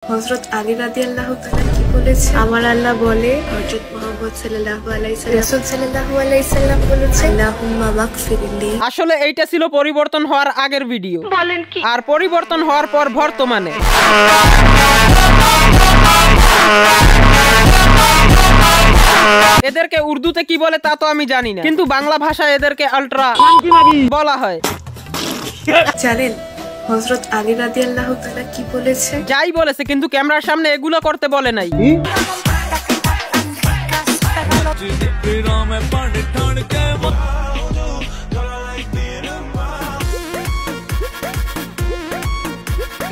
হযরত আলী রাদিয়াল্লাহু তাআলা কি বলেছে? আমার আল্লাহ বলে, হযরত মুহাম্মদ সাল্লাল্লাহু আলাইহি সাল্লাম, রাসূল সাল্লাল্লাহু আলাইহি সাল্লাম বলেছে, আল্লাহুম্মা মাগফিরলি। আসলে এইটা ছিল পরিবর্তন হওয়ার আগের ভিডিও। বলেন কি? আর পরিবর্তন হওয়ার পর বর্তমানে এদেরকে উর্দুতে কি বলে তা তো আমি জানি না, কিন্তু বাংলা ভাষায় এদেরকে আল্ট্রা বলা হয়। জানেন হযরত আলী রাদিয়াল্লাহু তাআলা কি বলেছে? যাই বলেছে, কিন্তু ক্যামেরার সামনে এগুলো করতে বলে নাই।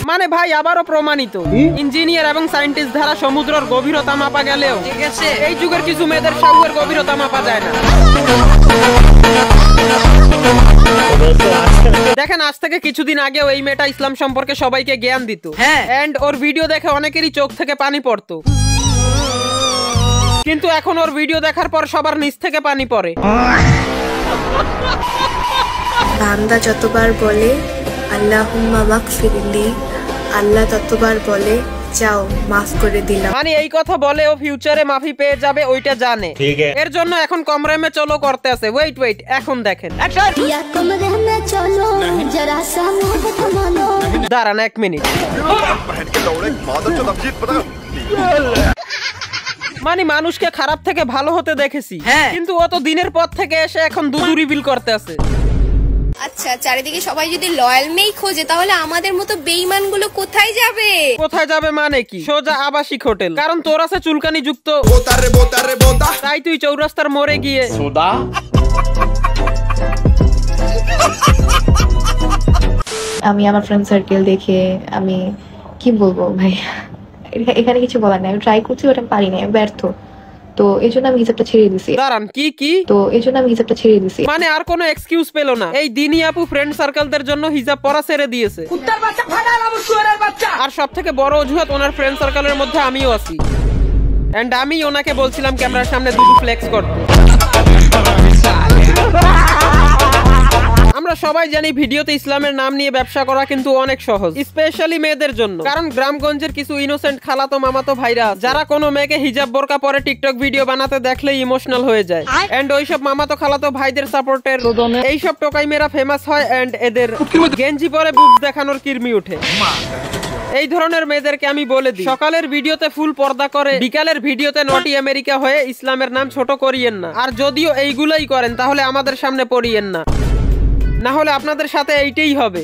মানে ভাই আবারও প্রমাণিত, ইঞ্জিনিয়ার এবং সায়েন্টিস্ট দ্বারা সমুদ্রের গভীরতা মাপা গেলেও এই যুগের কিছু মেয়েদের সাউয়ের গভীরতা মাপা যায় না। দেখেন, আজ থেকে কিছুদিন আগেও এই মেয়েটা ইসলাম সম্পর্কে সবাইকে জ্ঞান দিত, এন্ড ওর ভিডিও দেখে অনেকেরই চোখ থেকে পানি পড়তো, কিন্তু এখন ওর ভিডিও দেখার পর সবার নিচ থেকে পানি পড়ে। বান্দা যতবার বলে আল্লাহুম্মা মাগফিরলি, আল্লাহ ততবার বলে যাও মাফ করে দিলাম। মানে এই কথা বলে ও ফিউচারে মাফি পেয়ে যাবে, ওইটা জানে। এর জন্য এখন কম রেমে চলো করতে আছে। ওয়েট এখন দেখেন। দাঁড়ান 1 মিনিট। মানে মানুষকে খারাপ থেকে ভালো হতে দেখেছি, কিন্তু ও তো দিনের পর থেকে এসে এখন দুধু রিভিল করতে আছে। আচ্ছা, চারিদিকে সবাই যদি লয়াল মেই খোঁজে, তাহলে আমাদের মতো বেঈমান গুলো কোথায় যাবে? কোথায় যাবে মানে কি? সোজা আবাসিক হোটেল। কারণ তোর আছে চুলকানি যুক্ত, তাই তুই চৌরাস্তার মোড়ে গিয়ে আমি আমার ফ্রেন্ড সার্কেল দেখে আমি কি বলবো ভাই, এখানে কিছু বলার নাই। আমি ট্রাই করছি, ওটা আমি পারি না, ব্যর্থ। তো এই জন্য আমি হিসাবটা ছেড়ে দিছি। দাঁড়ান, কি? তো এই জন্য আমি হিসাবটা ছেড়ে দিছি। মানে আর কোনো এক্সকিউজ পেল না। এই দিনী আপু ফ্রেন্ড সার্কেলদের জন্য হিজাব পরা ছেড়ে দিয়েছে। আর সব থেকে বড় অজুহাত, ওনার ফ্রেন্ড সার্কেলের মধ্যে আমিও আছি, এন্ড আমি ওনাকে বলছিলাম ক্যামেরার সামনে দুধু ফ্লেক্স করতে। আমরা সবাই জানি ভিডিওতে ইসলামের নাম নিয়ে ব্যবসা করা কিন্তু অনেক সহজ, স্পেশালি মেয়েদের জন্য। কারণ গ্রামগঞ্জের কিছু ইনোসেন্ট খালাতো মামাতো ভাইরা যারা কোনো মেয়েকে হিজাব বোরকা পরে টিকটক ভিডিও বানাতে দেখলেই ইমোশনাল হয়ে যায়, এন্ড ওইসব মামাতো খালাতো ভাইদের সাপোর্টের এইসব টোকাই মেয়েরা ফেমাস হয়, এন্ড এদের গেঞ্জি পরে বুবস দেখানোর কিরমি উঠে। এই ধরনের মেয়েদেরকে আমি বলে দিই, সকালের ভিডিওতে ফুল পর্দা করে বিকালের ভিডিওতে নটি আমেরিকা হয়ে ইসলামের নাম ছোট করিয়েন না। আর যদিও এইগুলাই করেন, তাহলে আমাদের সামনে পড়িয়েন না, না হলে আপনাদের সাথে এইটাই হবে।